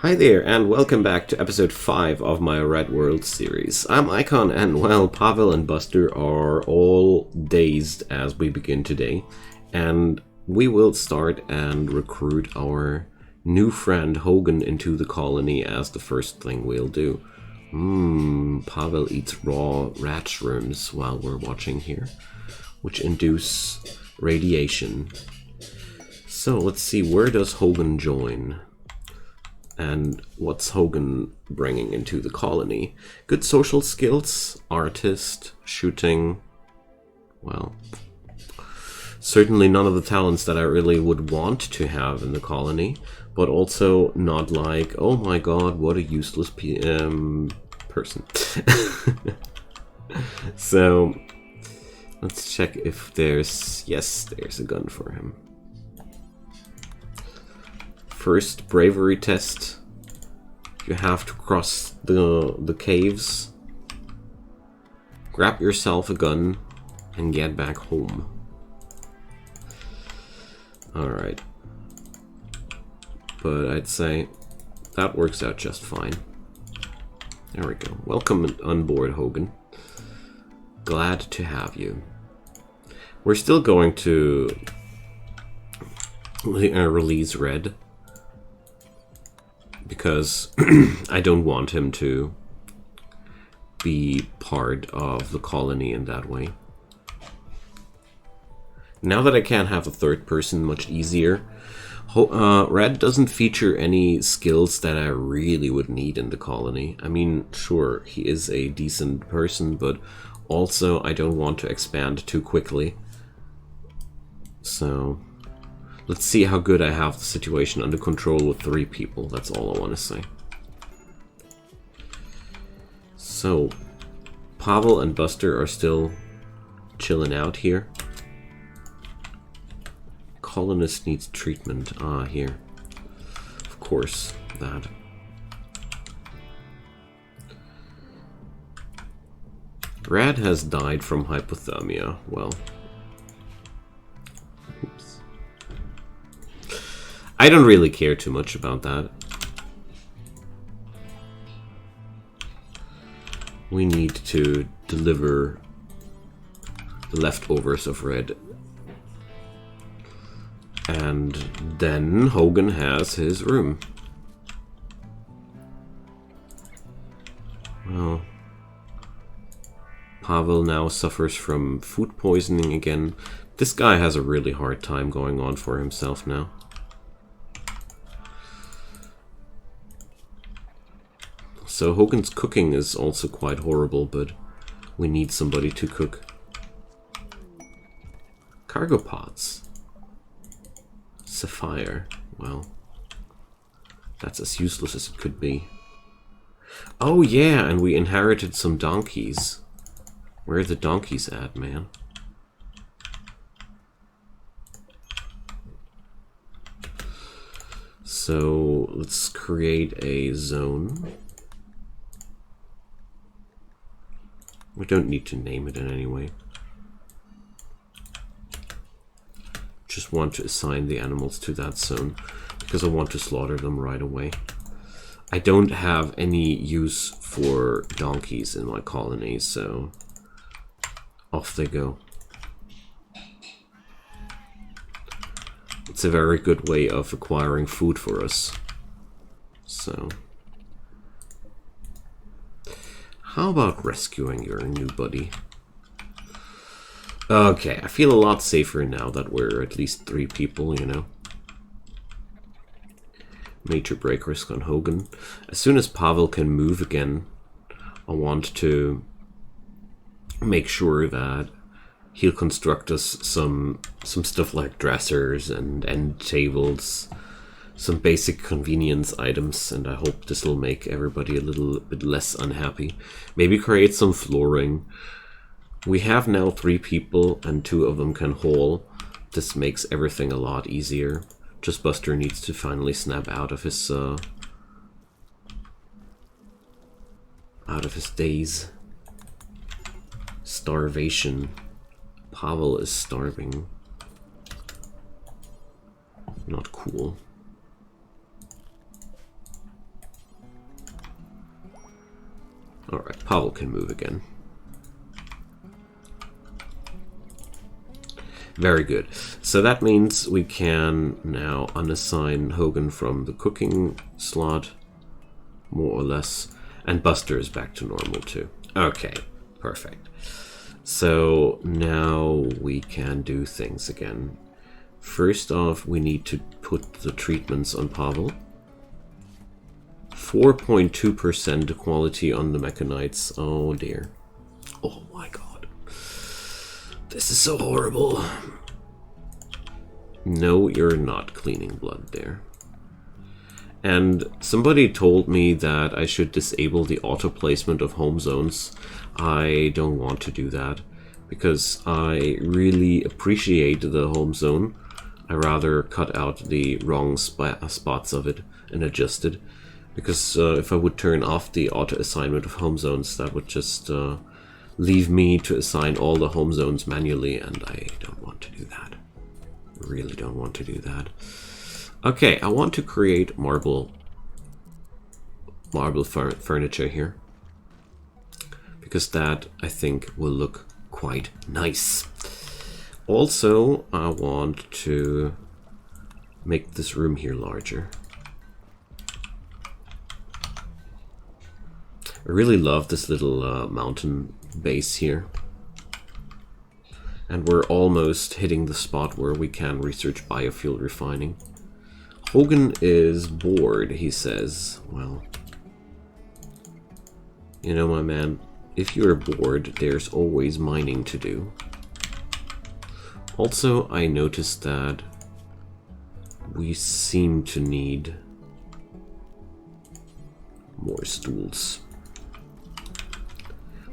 Hi there, and welcome back to episode 5 of my Radworld series. I'm Icon, and well, Pavel and Buster are all dazed as we begin today. And we will start and recruit our new friend Hogan into the colony as the first thing we'll do. Pavel eats raw rat shrooms while we're watching here, which induce radiation. So let's see, where does Hogan join? And what's Hogan bringing into the colony? Good social skills, artist, shooting. Well, certainly none of the talents that I really would want to have in the colony, but also not like, oh my god, what a useless person. So, let's check if there's... Yes, there's a gun for him. First bravery test. You have to cross the caves, grab yourself a gun, and get back home. Alright. But I'd say that works out just fine. There we go. Welcome on board, Hogan. Glad to have you. We're still going to release Red, because I don't want him to be part of the colony in that way. Now that I can have a third person much easier, Red doesn't feature any skills that I really would need in the colony. I mean, sure, he is a decent person, but also I don't want to expand too quickly. So... let's see how good I have the situation under control with 3 people. That's all I want to say. So, Pavel and Buster are still chilling out here. Colonist needs treatment. Ah, here. Of course, that. Rad has died from hypothermia. Well... I don't really care too much about that. We need to deliver the leftovers of Red. And then Hogan has his room. Well, Pavel now suffers from food poisoning again. This guy has a really hard time going on for himself now. So Hogan's cooking is also quite horrible, but we need somebody to cook. Cargo pods. Sapphire. Well, that's as useless as it could be. Oh yeah, and we inherited some donkeys. Where are the donkeys at, man? So let's create a zone. We don't need to name it in any way. Just want to assign the animals to that zone, because I want to slaughter them right away. I don't have any use for donkeys in my colony, so off they go. It's a very good way of acquiring food for us. So... how about rescuing your new buddy? Okay, I feel a lot safer now that we're at least 3 people, you know. Major break risk on Hogan. As soon as Pavel can move again, I want to make sure that he'll construct us some stuff like dressers and end tables. Some basic convenience items, and I hope this will make everybody a little bit less unhappy. Maybe create some flooring. We have now 3 people, and 2 of them can haul. This makes everything a lot easier. Just Buster needs to finally snap out of his daze. Starvation. Pavel is starving. Not cool. Alright, Pavel can move again. Very good. So that means we can now unassign Hogan from the cooking slot, more or less. And Buster is back to normal too. Okay, perfect. So now we can do things again. First off, we need to put the treatments on Pavel. 4.2% quality on the mechanites. Oh dear. Oh my god. This is so horrible. No, you're not cleaning blood there. And somebody told me that I should disable the auto placement of home zones. I don't want to do that because I really appreciate the home zone. I rather cut out the wrong spots of it and adjust it. Because if I would turn off the auto assignment of home zones, that would just leave me to assign all the home zones manually, and I don't want to do that. I really don't want to do that. Okay, I want to create marble furniture here. Because that, I think, will look quite nice. Also, I want to make this room here larger. I really love this little mountain base here. And we're almost hitting the spot where we can research biofuel refining. Hogan is bored, he says. Well, you know, my man, if you're bored, there's always mining to do. Also, I noticed that we seem to need more stools.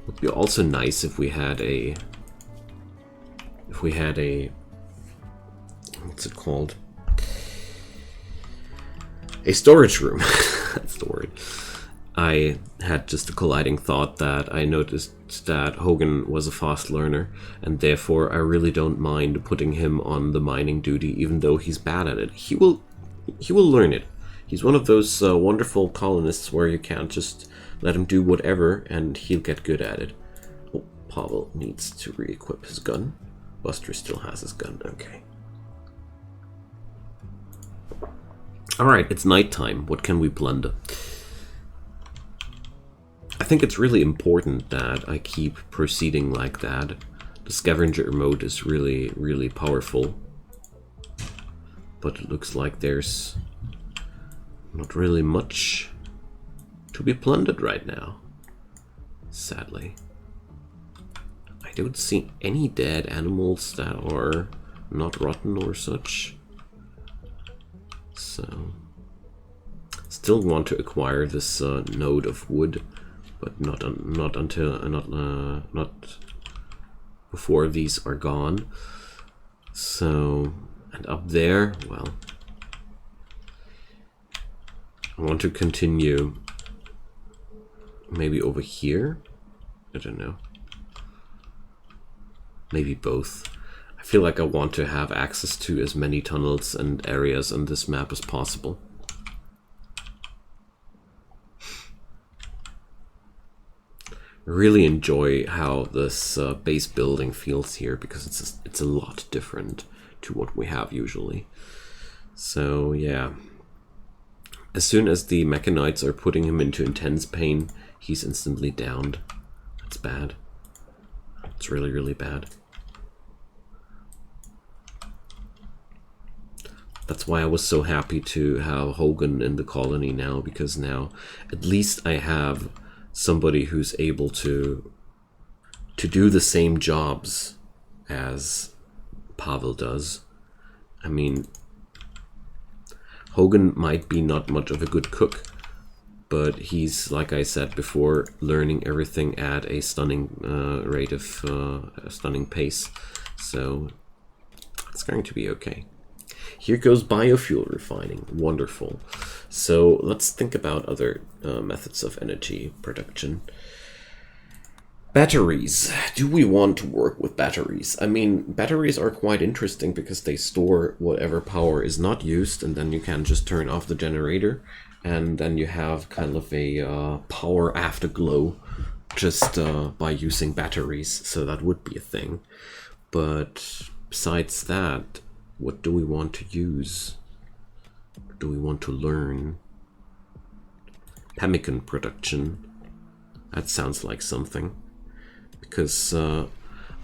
Would be also nice if we had a what's it called? A storage room. That's the word. I had just a colliding thought that I noticed that Hogan was a fast learner, and therefore I really don't mind putting him on the mining duty, even though he's bad at it. He will learn it. He's one of those wonderful colonists where you can't just let him do whatever and he'll get good at it. Oh, Pavel needs to re-equip his gun. Buster still has his gun, okay. Alright, it's nighttime. What can we plunder? I think it's really important that I keep proceeding like that. The scavenger mode is really, really powerful. But it looks like there's not really much to be plundered right now. Sadly. I don't see any dead animals that are not rotten or such. So, still want to acquire this node of wood, but not before these are gone. So, and up there, well, I want to continue maybe over here. I don't know. Maybe both. I feel like I want to have access to as many tunnels and areas on this map as possible. I really enjoy how this base building feels here because it's a lot different to what we have usually. So yeah. As soon as the mechanites are putting him into intense pain, he's instantly downed. That's bad. It's really, really bad. That's why I was so happy to have Hogan in the colony now, because now at least I have somebody who's able to do the same jobs as Pavel does. I mean, Hogan might be not much of a good cook, but he's, like I said before, learning everything at a stunning rate of a stunning pace. So it's going to be okay. Here goes biofuel refining. Wonderful. So let's think about other methods of energy production. Batteries. Do we want to work with batteries? I mean, batteries are quite interesting because they store whatever power is not used, and then you can just turn off the generator, and then you have kind of a power afterglow just by using batteries. So that would be a thing. But besides that, what do we want to use? What do we want to learn? Pemmican production. That sounds like something. Because I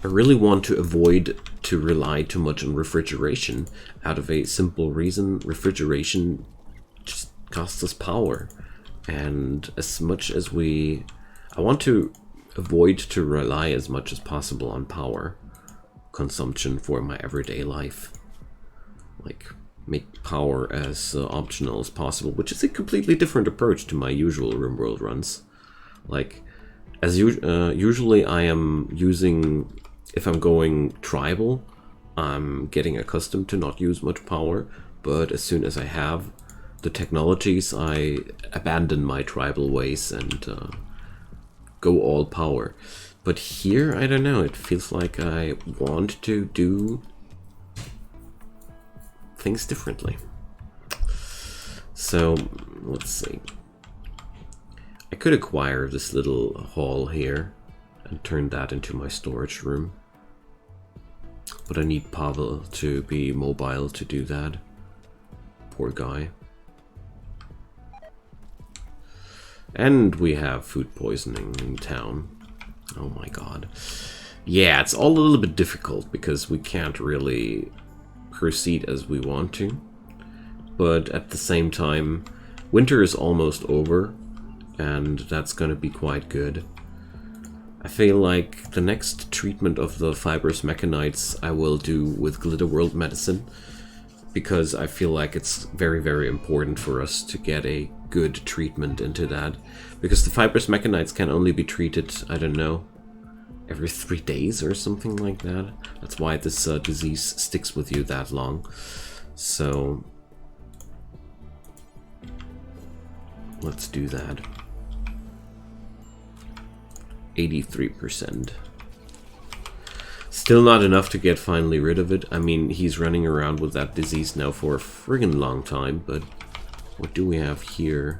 really want to avoid to rely too much on refrigeration out of a simple reason. Refrigeration just costs us power. And as much as I want to avoid to rely as much as possible on power consumption for my everyday life. Like, make power as optional as possible, which is a completely different approach to my usual Rimworld runs. Like, as usually I am using, if I'm going tribal, I'm getting accustomed to not use much power, but as soon as I have the technologies, I abandon my tribal ways and go all power. But here, I don't know, it feels like I want to do things differently. So, let's see. I could acquire this little hall here and turn that into my storage room. But I need Pavel to be mobile to do that. Poor guy. And we have food poisoning in town. Oh my god. Yeah, it's all a little bit difficult because we can't really proceed as we want to. But at the same time, winter is almost over. And that's gonna be quite good. I feel like the next treatment of the fibrous mechanites I will do with Glitter World medicine, because I feel like it's very, very important for us to get a good treatment into that. Because the fibrous mechanites can only be treated, I don't know, every 3 days or something like that. That's why this disease sticks with you that long. So let's do that. 83%. Still not enough to get finally rid of it. I mean, he's running around with that disease now for a friggin' long time, but what do we have here?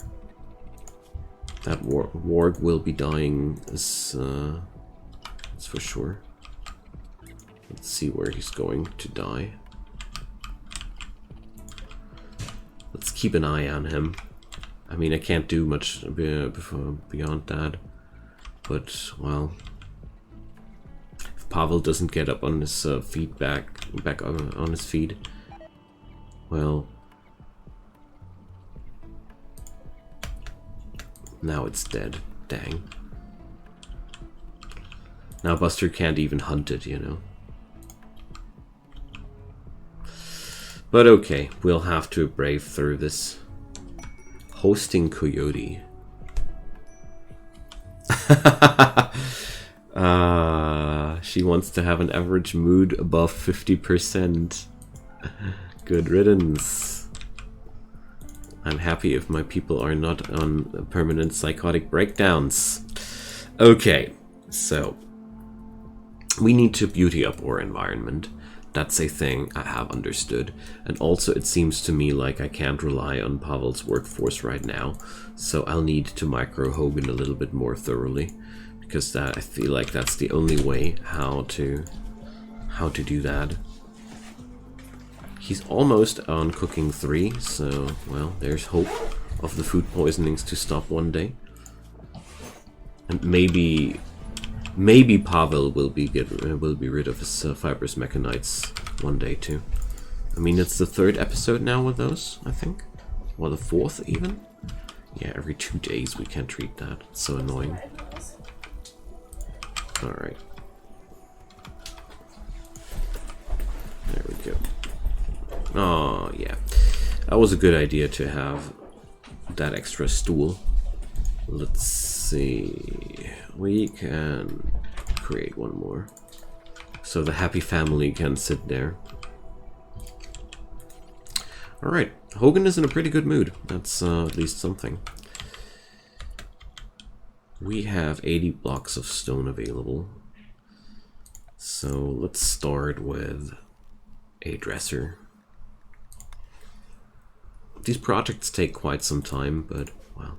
That warg will be dying, that's for sure. Let's see where he's going to die. Let's keep an eye on him. I mean, I can't do much beyond that. But, well, if Pavel doesn't get up on his feet back on his feet, well, now it's dead. Dang. Now Buster can't even hunt it, you know. But okay, we'll have to brave through this. Hosting Coyote. She wants to have an average mood above 50%. Good riddance. I'm happy if my people are not on permanent psychotic breakdowns. Okay, so we need to beauty up our environment. That's a thing I have understood. And also it seems to me like I can't rely on Pavel's workforce right now. So I'll need to micro Hogan a little bit more thoroughly. Because I feel like that's the only way how to do that. He's almost on cooking 3, so well, there's hope of the food poisonings to stop one day. And maybe Pavel will be rid of his fibrous mechanites one day too. I mean, it's the 3rd episode now with those, I think, or the 4th even. Yeah, every 2 days we can't treat that. It's so annoying. Alright. There we go. Oh, yeah. That was a good idea to have that extra stool. Let's see. We can create one more. So the happy family can sit there. Alright. Hogan is in a pretty good mood. That's at least something. We have 80 blocks of stone available. So let's start with a dresser. These projects take quite some time, but well,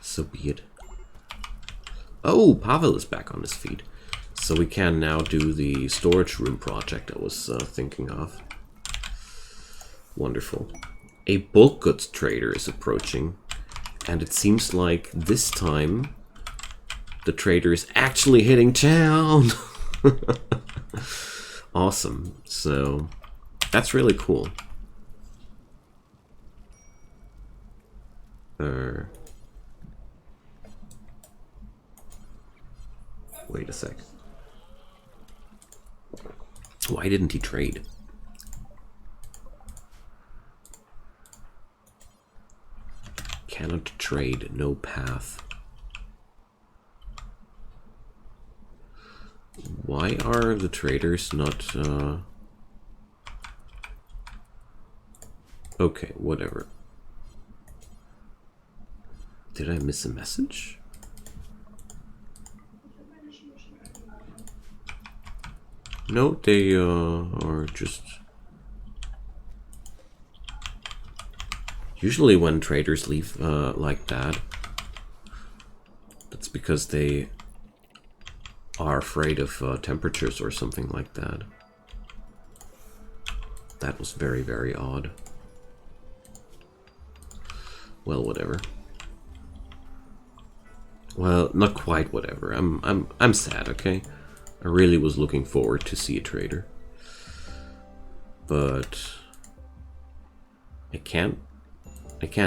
so be it. Oh, Pavel is back on his feet. So we can now do the storage room project I was thinking of. Wonderful. A bulk goods trader is approaching, and it seems like this time the trader is actually hitting town. Awesome. So that's really cool. Wait a sec. Why didn't he trade? Cannot trade, no path. Why are the traders not... Okay, whatever. Did I miss a message? No, they are just... Usually when traders leave like that, that's because they are afraid of temperatures or something like that. That was very, very odd. Well, whatever. Well, not quite whatever. I'm sad, okay? I really was looking forward to see a trader. But I can't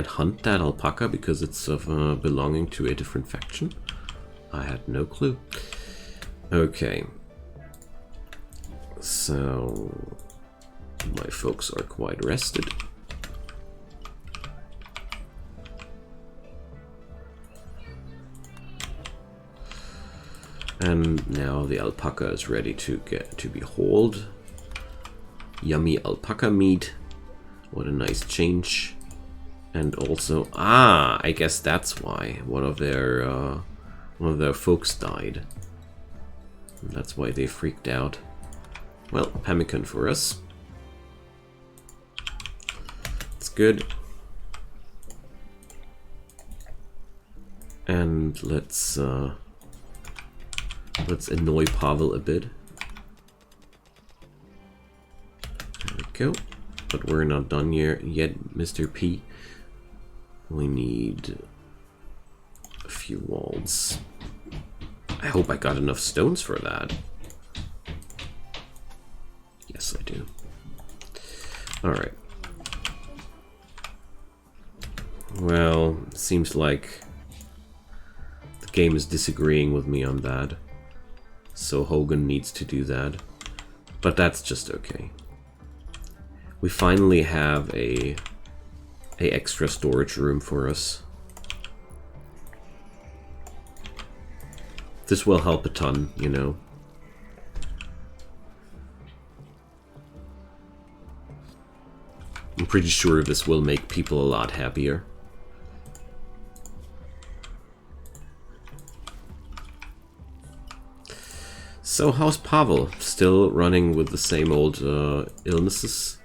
hunt that alpaca because it's of belonging to a different faction. I had no clue. Okay. So my folks are quite rested. And now the alpaca is ready to be hauled. Yummy alpaca meat. What a nice change. And also, I guess that's why one of their folks died. And that's why they freaked out. Well, pemmican for us. It's good. And let's annoy Pavel a bit. There we go. But we're not done yet, Mr. P. We need a few walls. I hope I got enough stones for that. Yes, I do. Alright. Well, seems like the game is disagreeing with me on that. So Hogan needs to do that. But that's just okay. We finally have a extra storage room for us. This will help a ton, you know. I'm pretty sure this will make people a lot happier. So how's Pavel? Still running with the same old illnesses?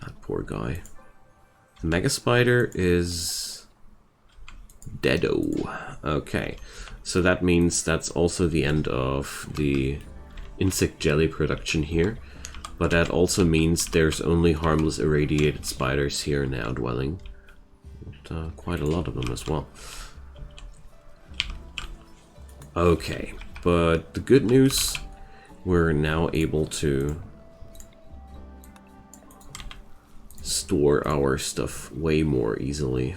That poor guy. The Mega Spider is deado. Okay, so that means that's also the end of the insect jelly production here. But that also means there's only harmless irradiated spiders here now dwelling. And, quite a lot of them as well. Okay, but the good news, we're now able to store our stuff way more easily.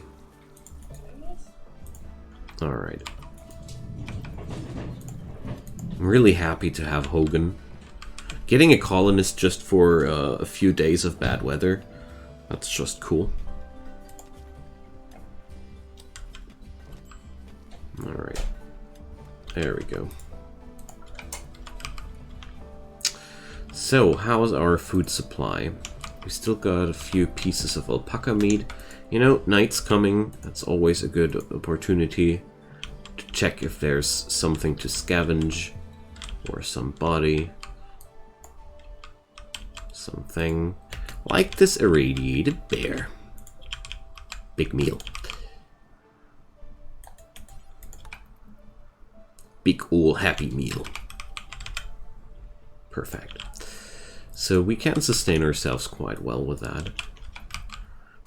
Alright. I'm really happy to have Hogan. Getting a colonist just for a few days of bad weather, that's just cool. Alright. There we go. So, how's our food supply? We still got a few pieces of alpaca meat. You know, night's coming. That's always a good opportunity to check if there's something to scavenge. Or some body. Something like this irradiated bear. Big meal. Big ol' happy meal. Perfect. So we can sustain ourselves quite well with that.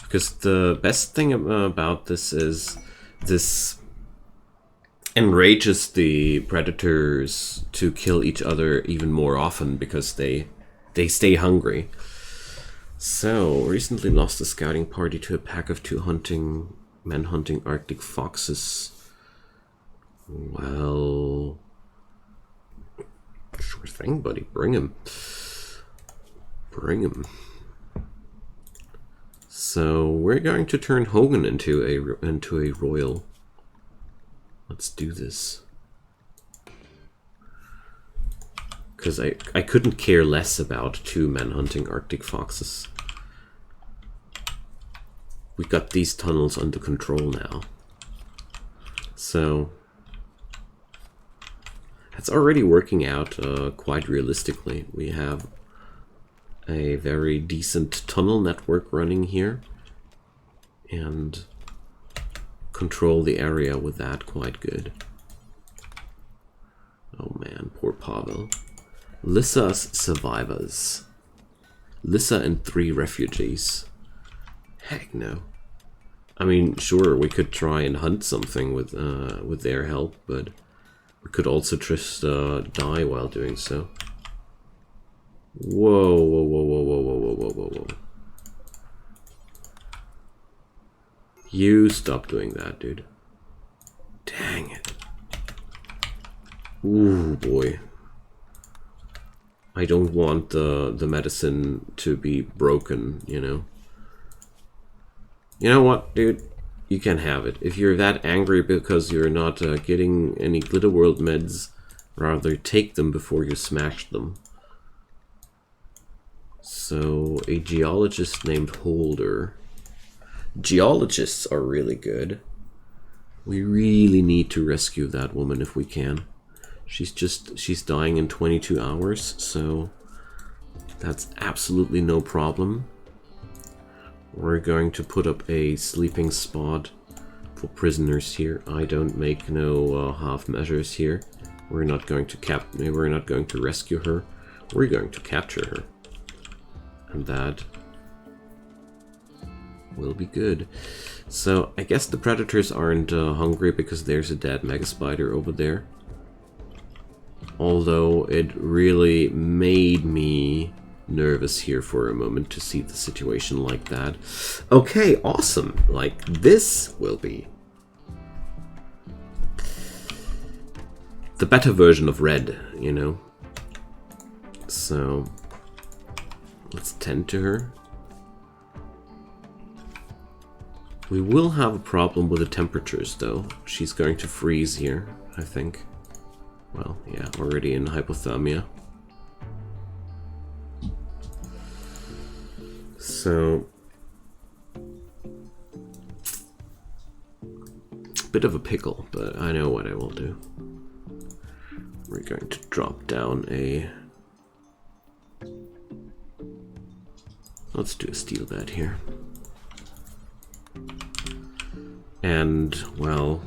Because the best thing about this is this enrages the predators to kill each other even more often because they stay hungry. So, recently lost a scouting party to a pack of 2 men hunting Arctic foxes. Well, sure thing, buddy. Bring him. Bring him. So we're going to turn Hogan into a royal. Let's do this. Because I couldn't care less about 2 men hunting Arctic foxes. We got these tunnels under control now. So that's already working out quite realistically. We have a very decent tunnel network running here. And control the area with that quite good. Oh man, poor Pavel. Lissa's survivors. Lissa and 3 refugees. Heck no. I mean, sure, we could try and hunt something with their help, but we could also just die while doing so. Whoa, whoa, whoa, whoa, whoa, whoa, whoa, whoa, whoa, whoa. You stop doing that, dude. Dang it. Ooh, boy. I don't want the medicine to be broken, you know. You know what, dude? You can have it. If you're that angry because you're not getting any Glitterworld meds, rather take them before you smash them. So, a geologist named Holder. Geologists are really good. We really need to rescue that woman if we can. She's dying in 22 hours, so that's absolutely no problem. We're going to put up a sleeping spot for prisoners here. I don't make no half measures here. We're not going to rescue her. We're going to capture her. And that will be good. So I guess the predators aren't hungry because there's a dead mega spider over there. Although it really made me nervous here for a moment to see the situation like that. Okay, awesome. Like, this will be the better version of Red, you know. So let's tend to her. We will have a problem with the temperatures, though. She's going to freeze here, I think. Well, yeah, already in hypothermia. So, bit of a pickle, but I know what I will do. We're going to drop down a... Let's do a steel bed here. And, well...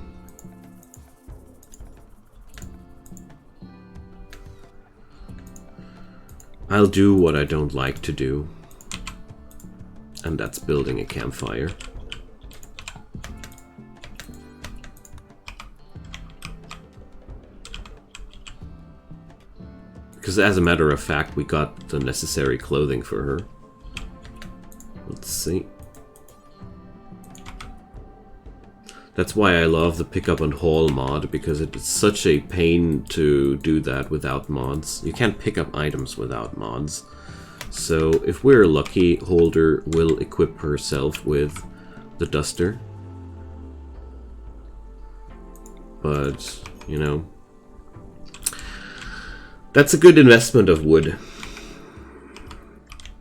I'll do what I don't like to do. And that's building a campfire. Because as a matter of fact, we got the necessary clothing for her. Let's see. That's why I love the pick up and haul mod, because it's such a pain to do that without mods. You can't pick up items without mods. So if we're lucky, Holder will equip herself with the duster. But, you know, that's a good investment of wood.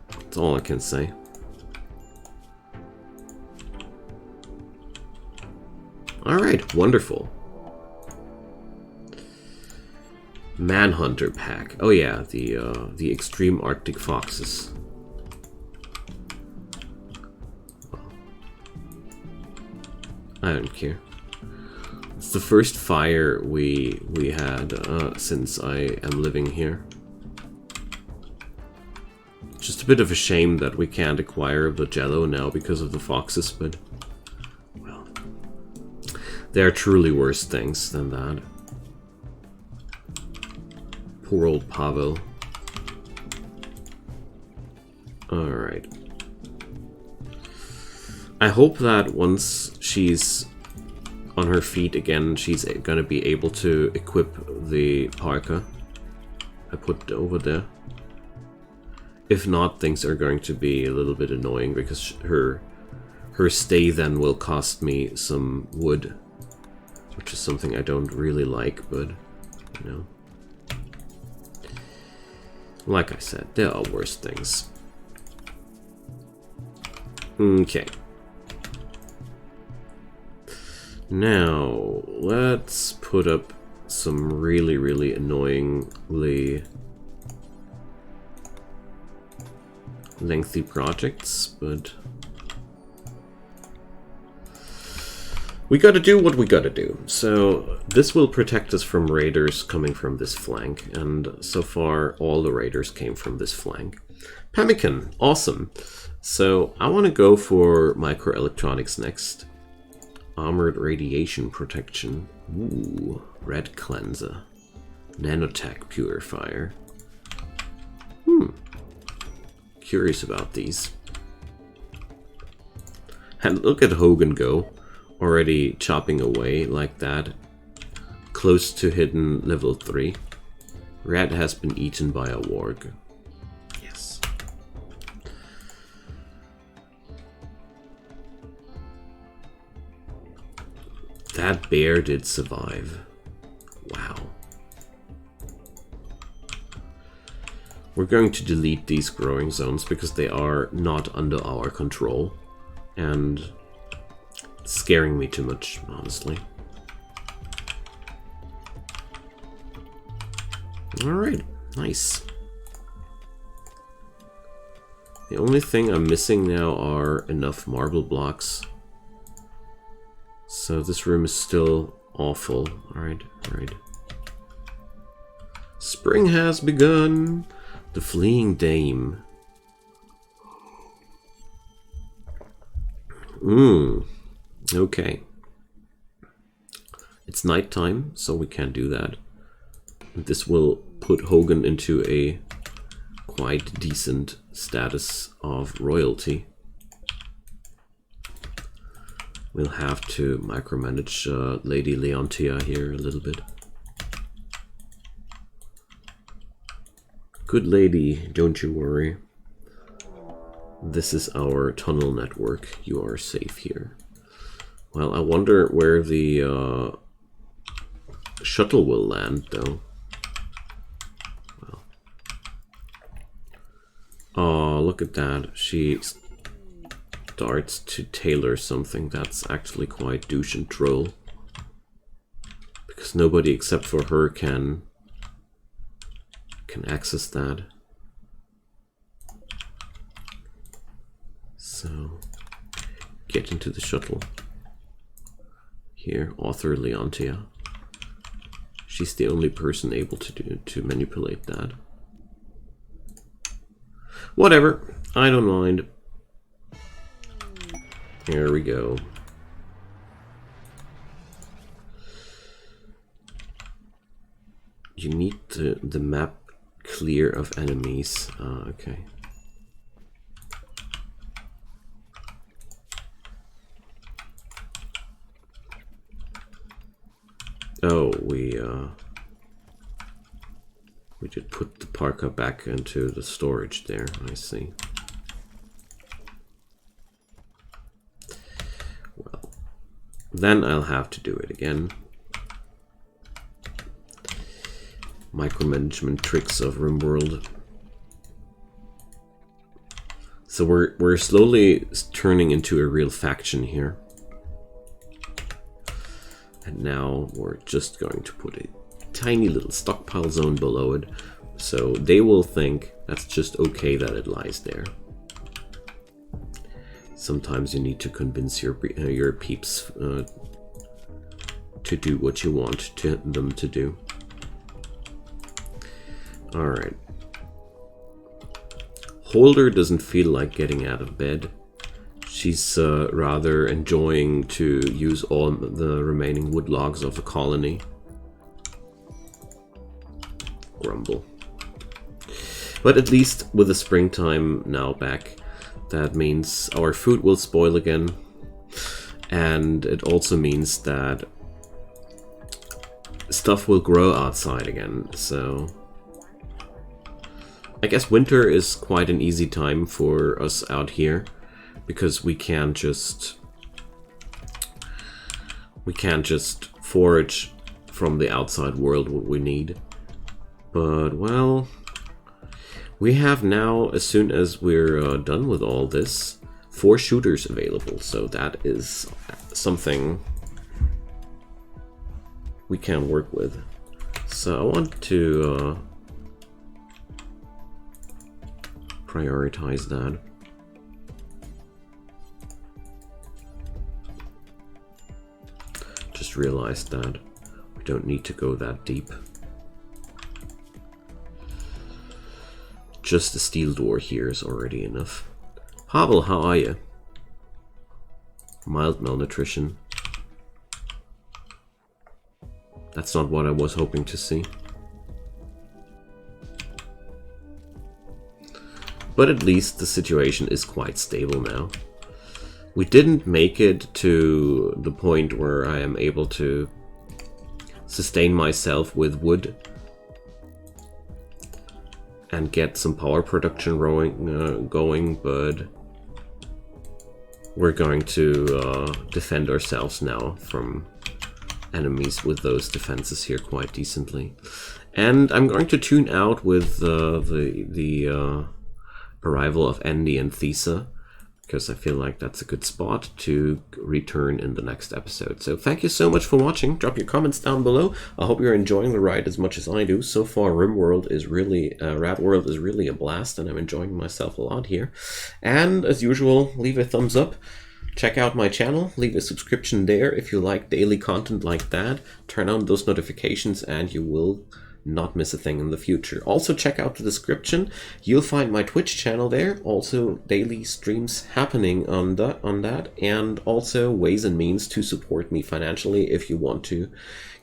That's all I can say. Alright, wonderful. Manhunter pack. Oh yeah, the extreme Arctic foxes. I don't care. It's the first fire we had since I am living here. Just a bit of a shame that we can't acquire the jello now because of the foxes, but well, there are truly worse things than that. Poor old Pavel. Alright. I hope that once she's on her feet again, she's gonna be able to equip the parka I put over there. If not, things are going to be a little bit annoying because her stay then will cost me some wood, which is something I don't really like, but you know. Like I said, there are worse things. Okay. Now, let's put up some really, really annoyingly lengthy projects, but we gotta do what we gotta do. So this will protect us from raiders coming from this flank, and so far all the raiders came from this flank. Pemmican, awesome. So I want to go for microelectronics next. Armored radiation protection. Ooh, red cleanser. Nanotech purifier. Curious about these. And look at Hogan go. Already chopping away like that. Close to hidden level 3. Rat has been eaten by a warg. Yes. That bear did survive. Wow. We're going to delete these growing zones because they are not under our control. And it's scaring me too much, honestly. Alright, nice. The only thing I'm missing now are enough marble blocks. So this room is still awful. Alright, alright. Spring has begun. The fleeing dame. Okay. It's nighttime, so we can't do that. This will put Hogan into a quite decent status of royalty. We'll have to micromanage Lady Leontia here a little bit. Good lady, don't you worry. This is our tunnel network. You are safe here. Well, I wonder where the shuttle will land, though. Well. Oh, look at that. She starts to tailor something that's actually quite douche and troll. Because nobody except for her can access that. So, get into the shuttle. Here, author Leontia. She's the only person able to manipulate that. Whatever, I don't mind. Here we go. You need the map clear of enemies. Okay. Oh, we did put the parka back into the storage there. I see. Well, then I'll have to do it again. Micromanagement tricks of Rimworld. So we're slowly turning into a real faction here. And now we're just going to put a tiny little stockpile zone below it, so they will think that's just okay that it lies there. Sometimes you need to convince your peeps to do what you want them to do. Alright. Holder doesn't feel like getting out of bed. She's rather enjoying to use all the remaining wood logs of the colony. Grumble. But at least with the springtime now back, that means our food will spoil again. And it also means that stuff will grow outside again, so I guess winter is quite an easy time for us out here, because we can't just forage from the outside world what we need. But well, we have now, as soon as we're done with all this, 4 shooters available, so that is something we can work with. So I want to prioritize that. Just realized that we don't need to go that deep. Just the steel door here is already enough. Pavel, how are you? Mild malnutrition. That's not what I was hoping to see. But at least the situation is quite stable now. We didn't make it to the point where I am able to sustain myself with wood and get some power production going, but we're going to defend ourselves now from enemies with those defenses here quite decently. And I'm going to tune out with the arrival of Andy and Thesa, because I feel like that's a good spot to return in the next episode. So thank you so much for watching. Drop your comments down below. I hope you're enjoying the ride as much as I do. So far, Rimworld is really, Radworld is really a blast, and I'm enjoying myself a lot here. And as usual, leave a thumbs up. Check out my channel, leave a subscription there if you like daily content like that. Turn on those notifications and you will not miss a thing in the future. Also check out the description. You'll find my Twitch channel there, also daily streams happening on that, and also ways and means to support me financially if you want to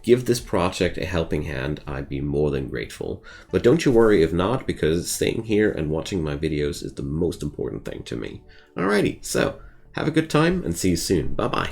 give this project a helping hand. I'd be more than grateful. But don't you worry if not, because staying here and watching my videos is the most important thing to me. Alrighty, so have a good time and see you soon. Bye bye.